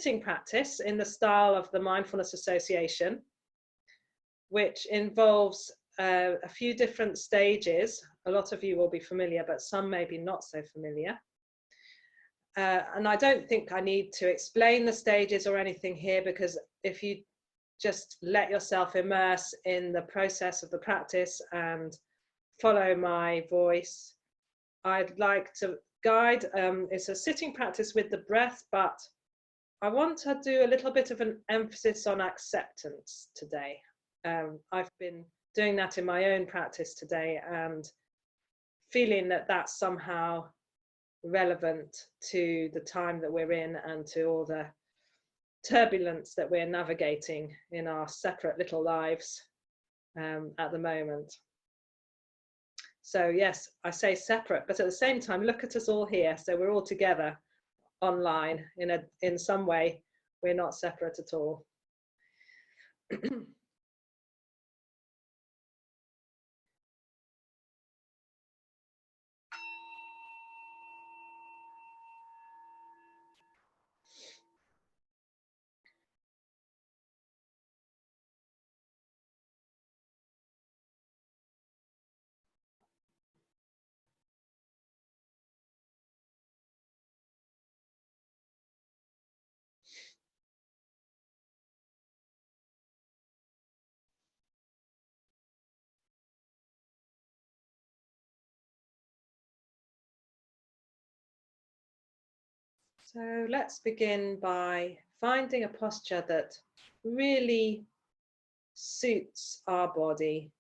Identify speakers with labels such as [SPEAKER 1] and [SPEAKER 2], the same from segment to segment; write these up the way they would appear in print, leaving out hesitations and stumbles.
[SPEAKER 1] sitting practice in the style of the Mindfulness Association, which involves a few different stages. A lot of you will be familiar, but some maybe not so familiar. And I don't think I need to explain the stages or anything here, because if you just let yourself immerse in the process of the practice and follow my voice, I'd like to guide. It's a sitting practice with the breath, but I want to do a little bit of an emphasis on acceptance today. I've been doing that in my own practice today and feeling that that's somehow relevant to the time that we're in and to all the turbulence that we're navigating in our separate little lives at the moment. So yes, I say separate, but at the same time, look at us all here. So we're all together online in some way. We're not separate at all. So let's begin by finding a posture that really suits our body.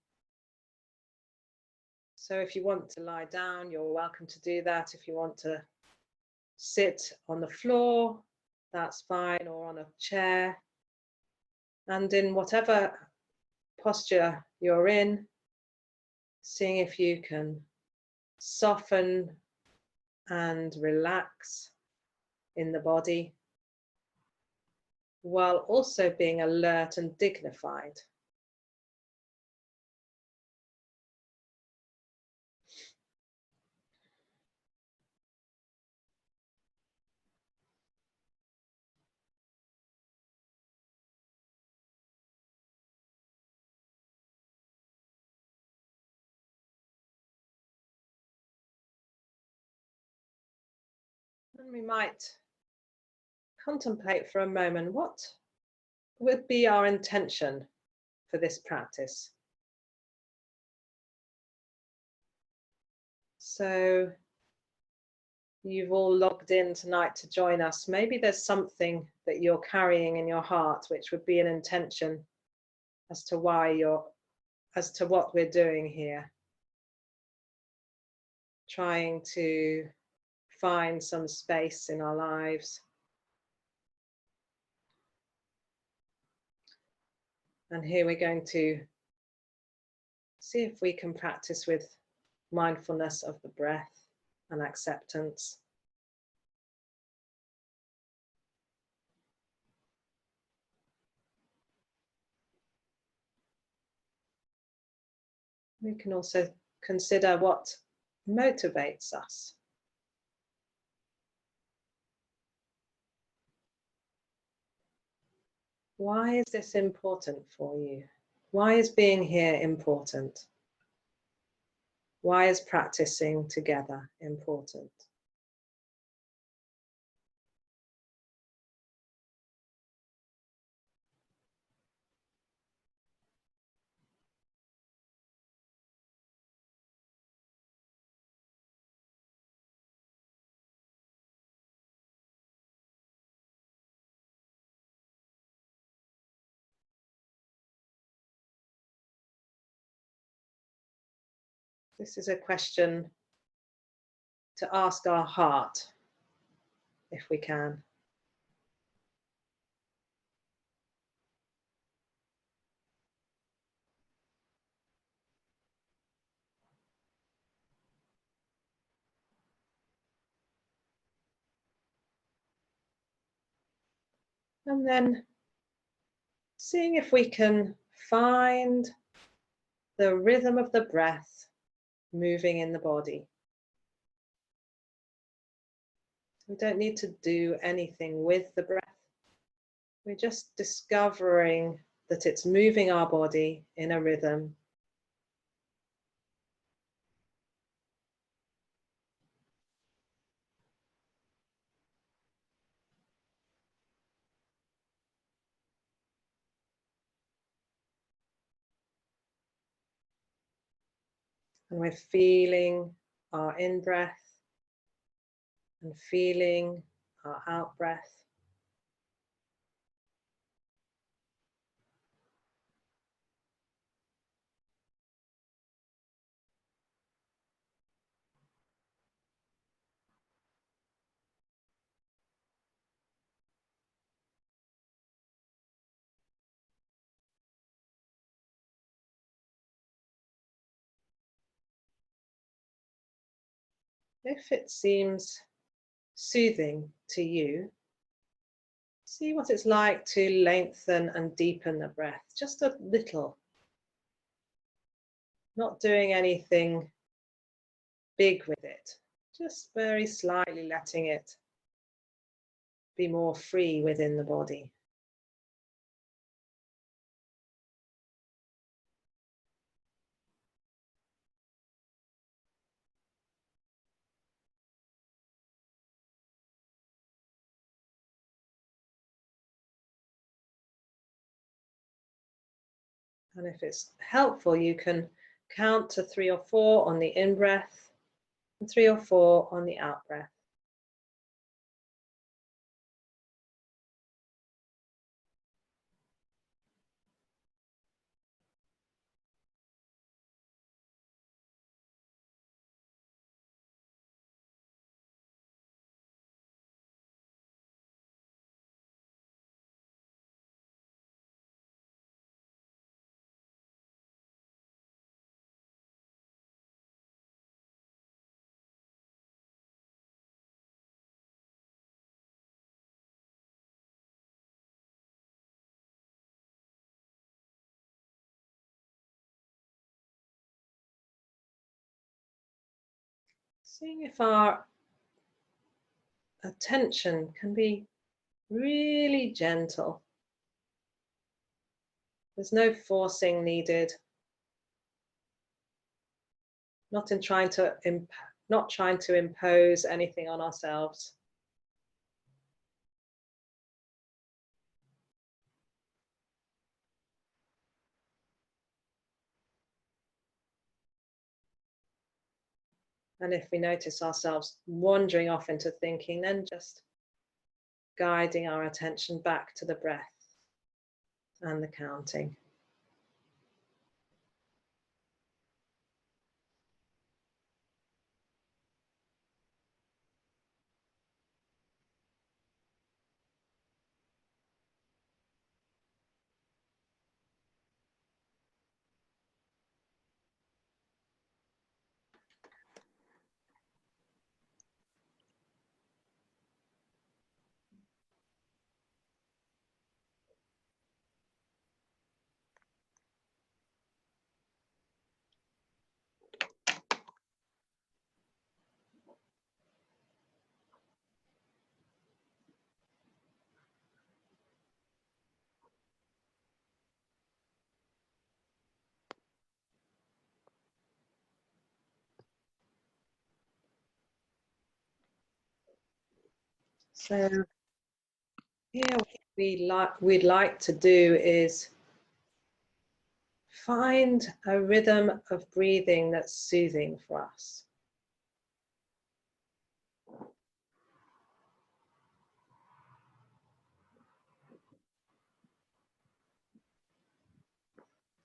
[SPEAKER 1] So if you want to lie down, you're welcome to do that. If you want to sit on the floor, that's fine, or on a chair. And in whatever posture you're in, seeing if you can soften and relax in the body, while also being alert and dignified. And we might contemplate for a moment what would be our intention for this practice. So you've all logged in tonight to join us. Maybe there's something that you're carrying in your heart, which would be an intention as to what we're doing here. Trying to find some space in our lives. And here we're going to see if we can practice with mindfulness of the breath and acceptance. We can also consider what motivates us. Why is this important for you? Why is being here important? Why is practicing together important? This is a question to ask our heart, if we can. And then seeing if we can find the rhythm of the breath moving in the body. We don't need to do anything with the breath. We're just discovering that it's moving our body in a rhythm. And we're feeling our in-breath and feeling our out-breath. If it seems soothing to you, see what it's like to lengthen and deepen the breath, just a little. Not doing anything big with it, just very slightly letting it be more free within the body. And if it's helpful, you can count to 3 or 4 on the in-breath and 3 or 4 on the out-breath. Seeing if our attention can be really gentle. There's no forcing needed. Not trying to impose anything on ourselves. And if we notice ourselves wandering off into thinking, then just guiding our attention back to the breath and the counting. So here we'd like to do is find a rhythm of breathing that's soothing for us.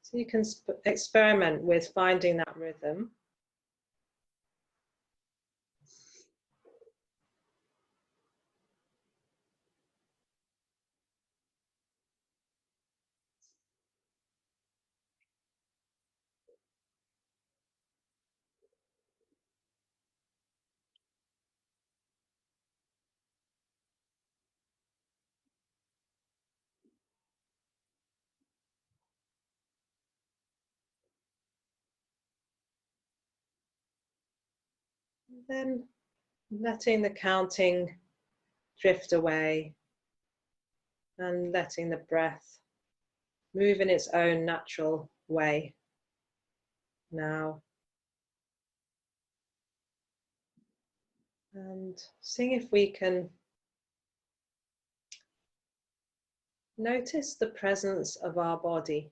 [SPEAKER 1] So you can experiment with finding that rhythm. Then letting the counting drift away and letting the breath move in its own natural way now. And seeing if we can notice the presence of our body.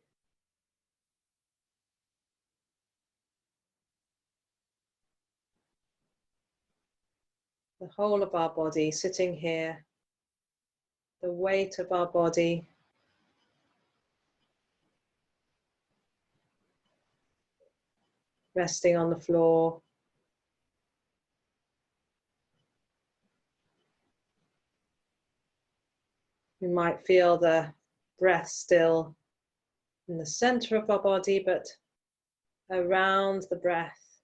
[SPEAKER 1] The whole of our body sitting here, the weight of our body, resting on the floor. We might feel the breath still in the center of our body, but around the breath,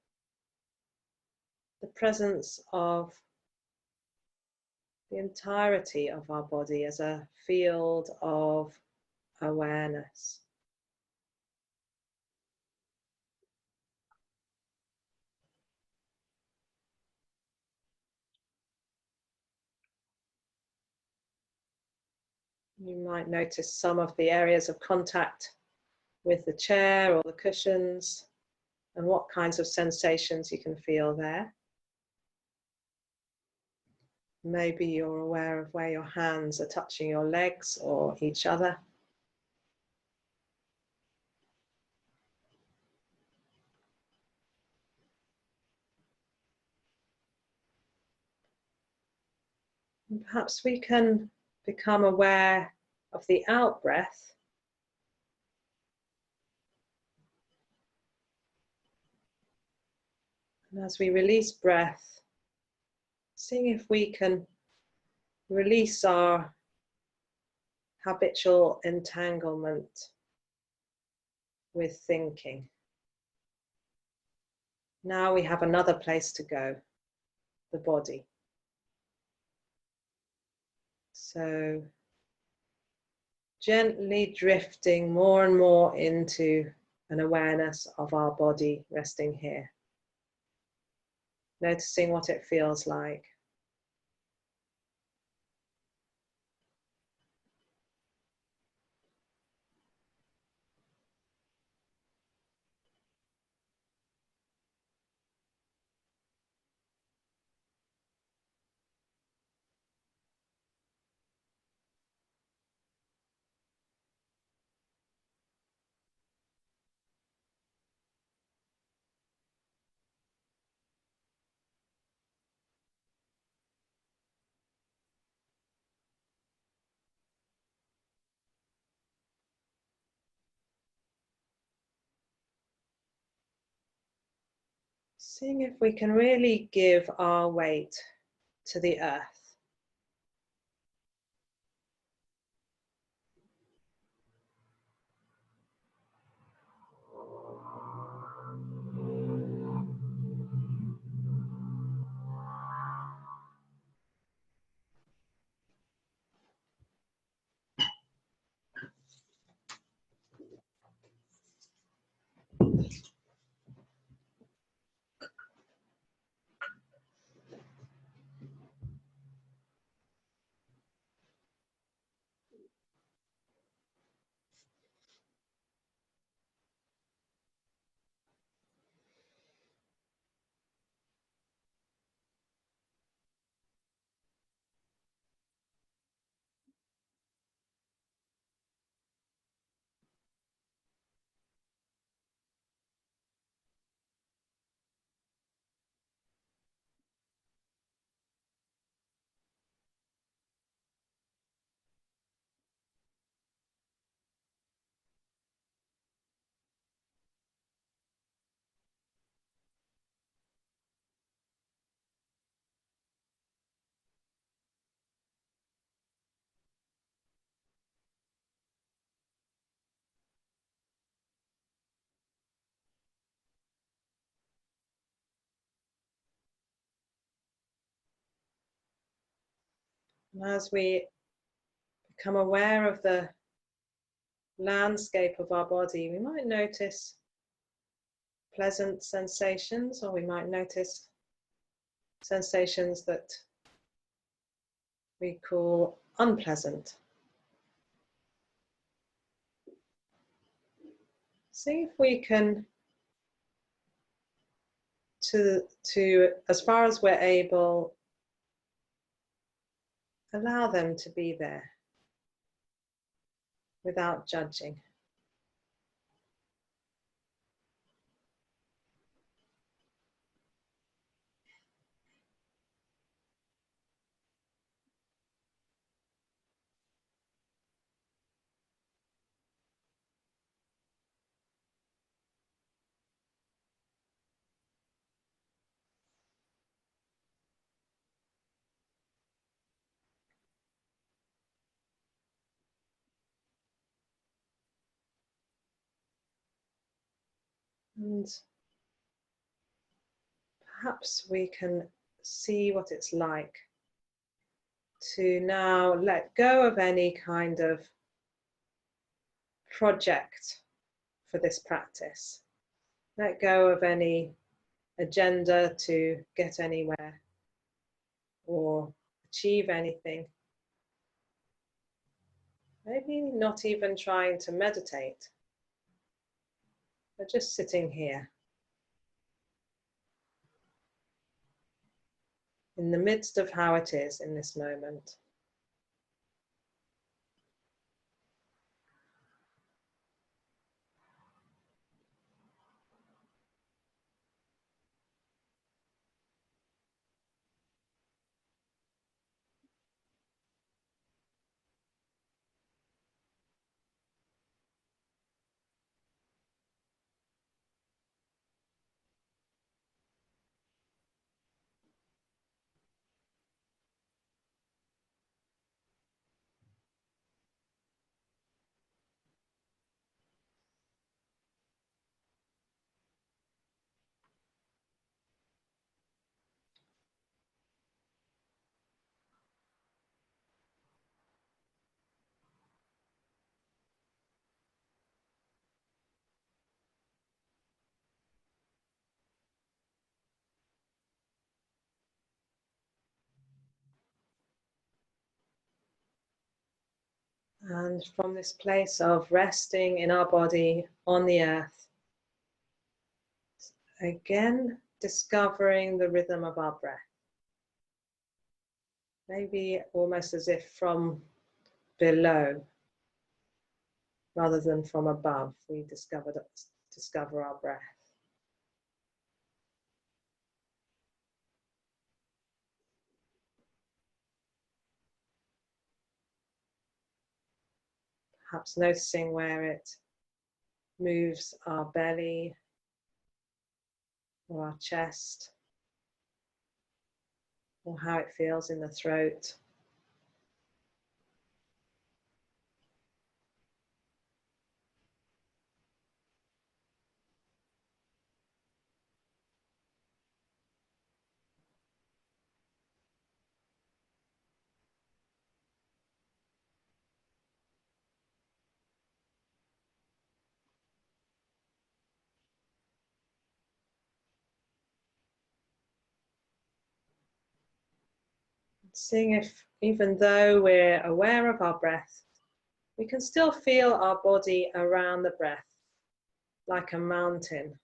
[SPEAKER 1] the presence of the entirety of our body as a field of awareness. You might notice some of the areas of contact with the chair or the cushions and what kinds of sensations you can feel there. Maybe you're aware of where your hands are touching your legs or each other. And perhaps we can become aware of the out breath. And as we release breath, seeing if we can release our habitual entanglement with thinking. Now we have another place to go, the body. So gently drifting more and more into an awareness of our body resting here. Noticing what it feels like. Seeing if we can really give our weight to the earth. And as we become aware of the landscape of our body, we might notice pleasant sensations, or we might notice sensations that we call unpleasant. see if we can, to as far as we're able, allow them to be there without judging. And perhaps we can see what it's like to now let go of any kind of project for this practice. Let go of any agenda to get anywhere or achieve anything. Maybe not even trying to meditate, but just sitting here in the midst of how it is in this moment. And from this place of resting in our body on the earth, again discovering the rhythm of our breath. Maybe almost as if from below rather than from above, we discover our breath. Perhaps noticing where it moves our belly or our chest, or how it feels in the throat. Seeing if, even though we're aware of our breath, we can still feel our body around the breath, like a mountain.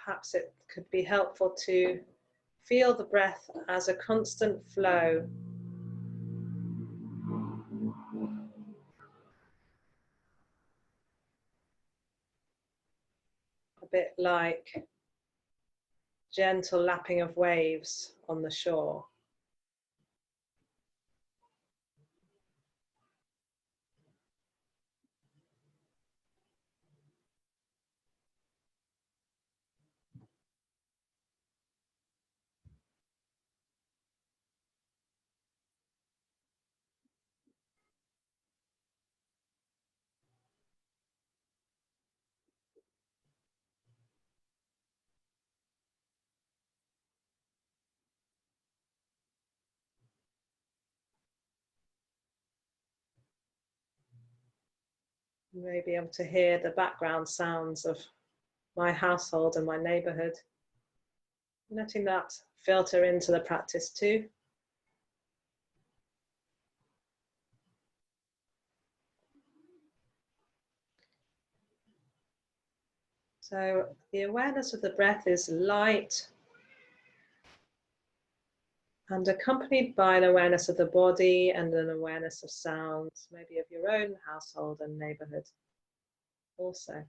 [SPEAKER 1] Perhaps it could be helpful to feel the breath as a constant flow. A bit like gentle lapping of waves on the shore. You may be able to hear the background sounds of my household and my neighborhood. Letting that filter into the practice too. So the awareness of the breath is light and accompanied by an awareness of the body and an awareness of sounds, maybe of your own household and neighborhood also.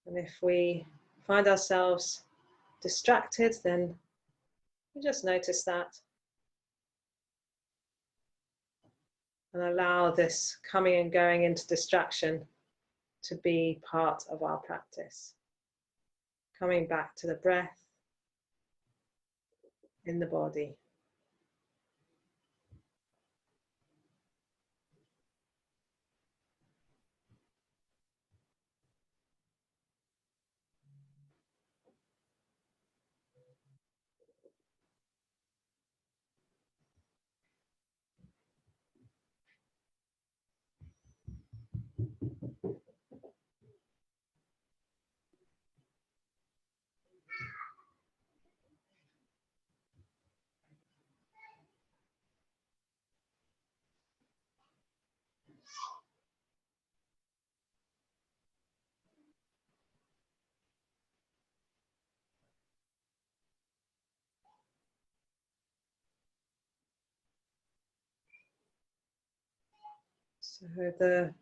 [SPEAKER 1] And if we find ourselves distracted, then we just notice that and allow this coming and going into distraction to be part of our practice. Coming back to the breath in the body. So the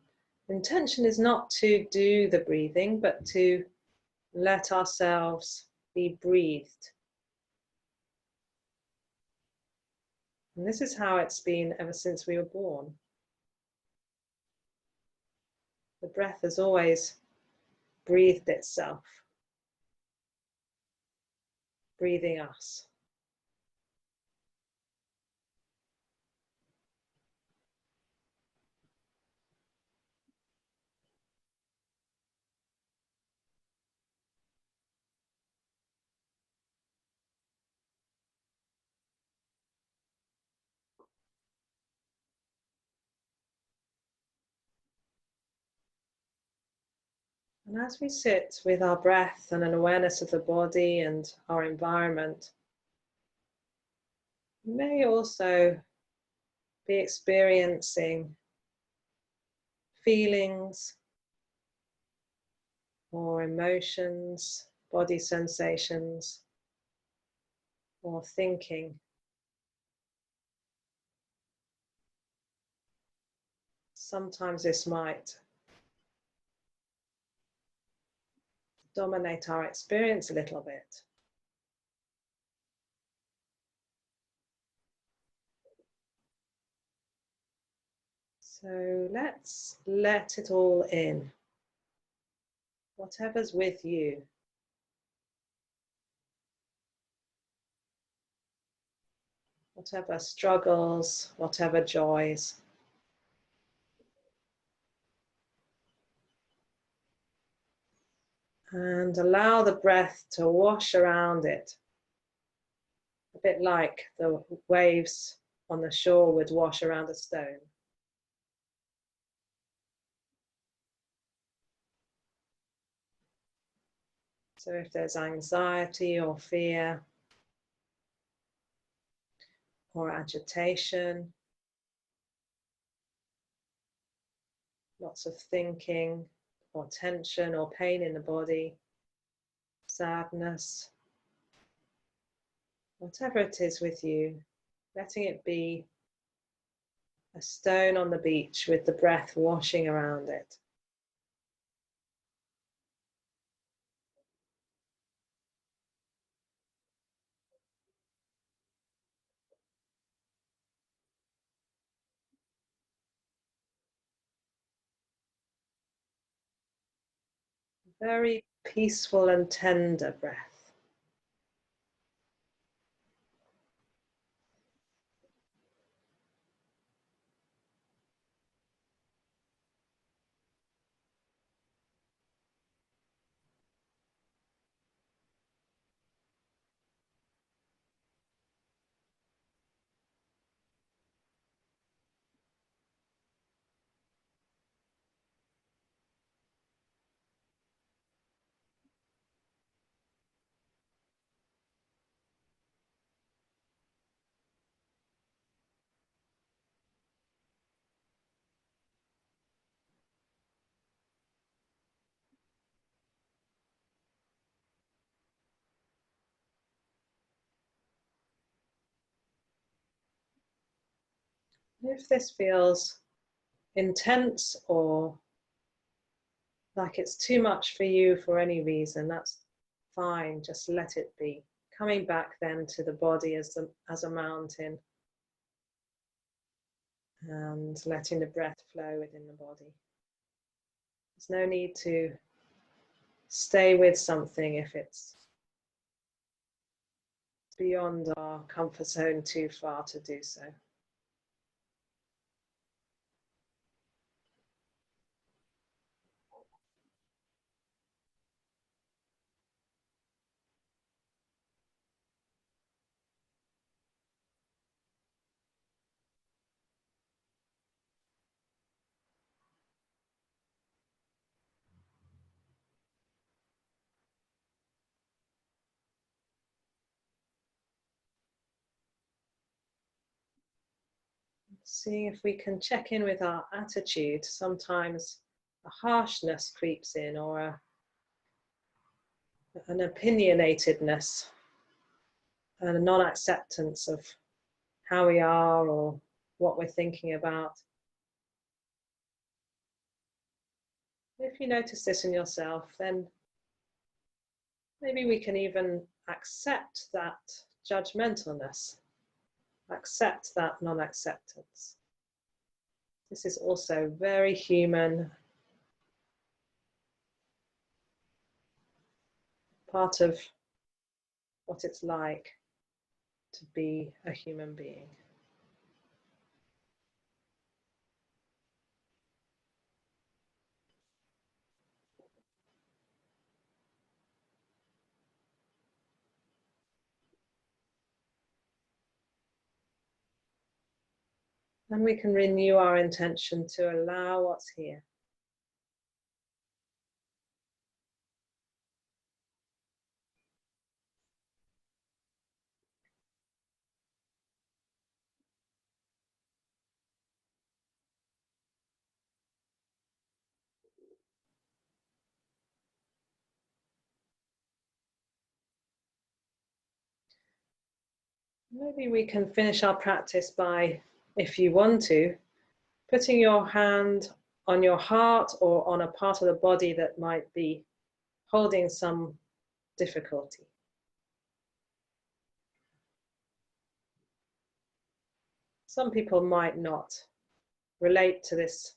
[SPEAKER 1] intention is not to do the breathing, but to let ourselves be breathed. And this is how it's been ever since we were born. The breath has always breathed itself, breathing us. And as we sit with our breath and an awareness of the body and our environment, we may also be experiencing feelings or emotions, body sensations, or thinking. Sometimes this might dominate our experience a little bit. So let's let it all in. Whatever's with you. Whatever struggles, whatever joys. And allow the breath to wash around it. A bit like the waves on the shore would wash around a stone. So if there's anxiety or fear or agitation, lots of thinking or tension or pain in the body, sadness, whatever it is with you, letting it be a stone on the beach with the breath washing around it. Very peaceful and tender breath. If this feels intense or like it's too much for you for any reason, that's fine, just let it be. Coming back then to the body as a mountain and letting the breath flow within the body. There's no need to stay with something if it's beyond our comfort zone too far to do so. Seeing if we can check in with our attitude. Sometimes a harshness creeps in, or an opinionatedness and a non-acceptance of how we are or what we're thinking about. If you notice this in yourself, then maybe we can even accept that judgmentalness, accept that non-acceptance. This is also very human, part of what it's like to be a human being. And we can renew our intention to allow what's here. Maybe we can finish our practice by, if you want to, putting your hand on your heart or on a part of the body that might be holding some difficulty. Some people might not relate to this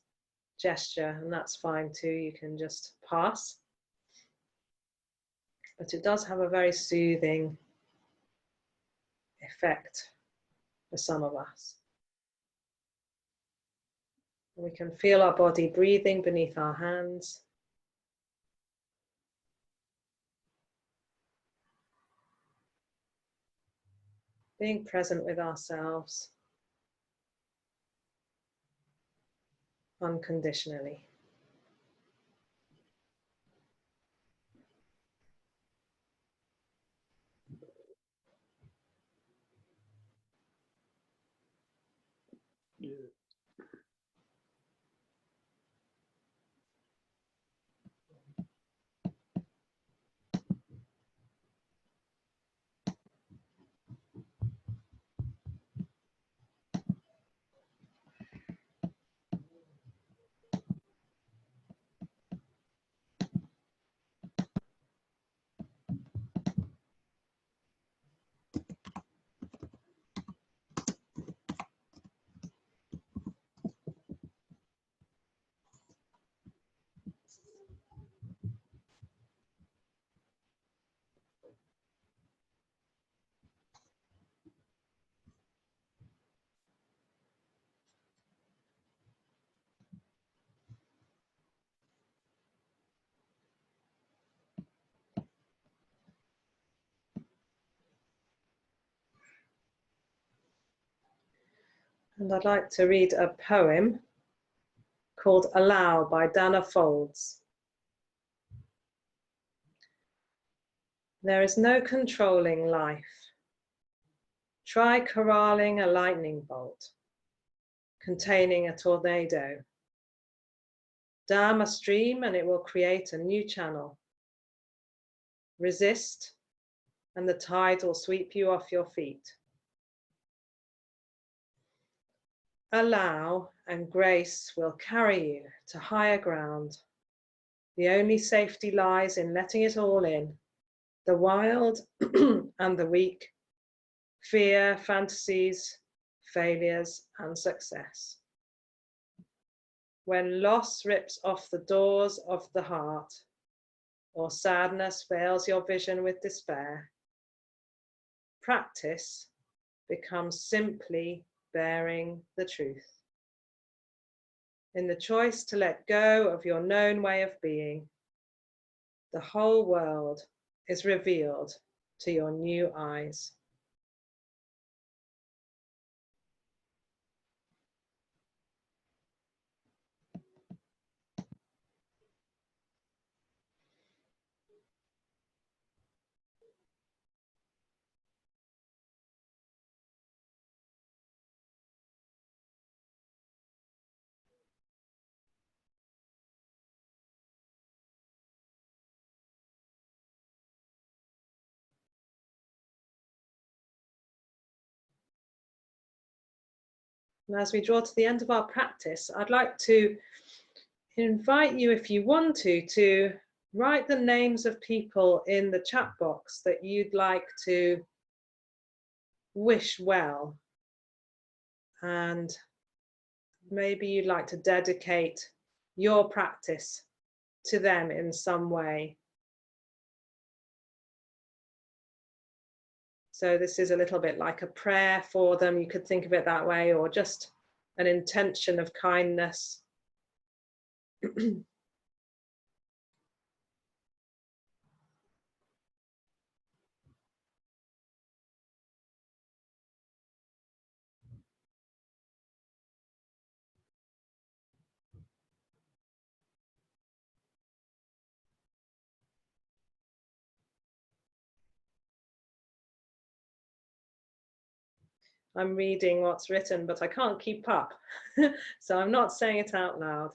[SPEAKER 1] gesture, and that's fine too. You can just pass. But it does have a very soothing effect for some of us. We can feel our body breathing beneath our hands. Being present with ourselves unconditionally.
[SPEAKER 2] Yeah.
[SPEAKER 1] And I'd like to read a poem called Allow by Dana Folds. There is no controlling life. Try corralling a lightning bolt containing a tornado. Dam a stream and it will create a new channel. Resist and the tide will sweep you off your feet. allow, and grace will carry you to higher ground. The only safety lies in letting it all in, the wild and the weak, fear, fantasies, failures, and success. When loss rips off the doors of the heart, or sadness veils your vision with despair, practice becomes simply bearing the truth. In the choice to let go of your known way of being, the whole world is revealed to your new eyes. And as we draw to the end of our practice, I'd like to invite you, if you want to write the names of people in the chat box that you'd like to wish well. And maybe you'd like to dedicate your practice to them in some way. So this is a little bit like a prayer for them. You could think of it that way, or just an intention of kindness. I'm reading what's written, but I can't keep up. So I'm not saying it out loud.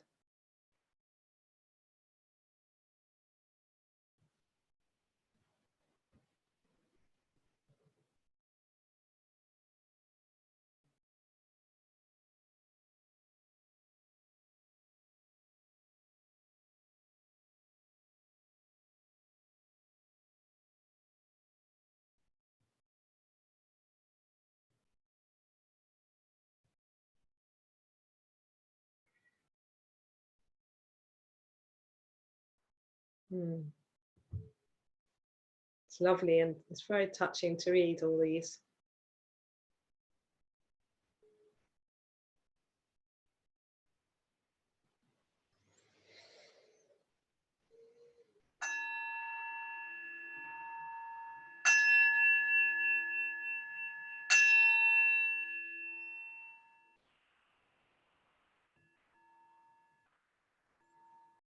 [SPEAKER 1] It's lovely, and it's very touching to read all these.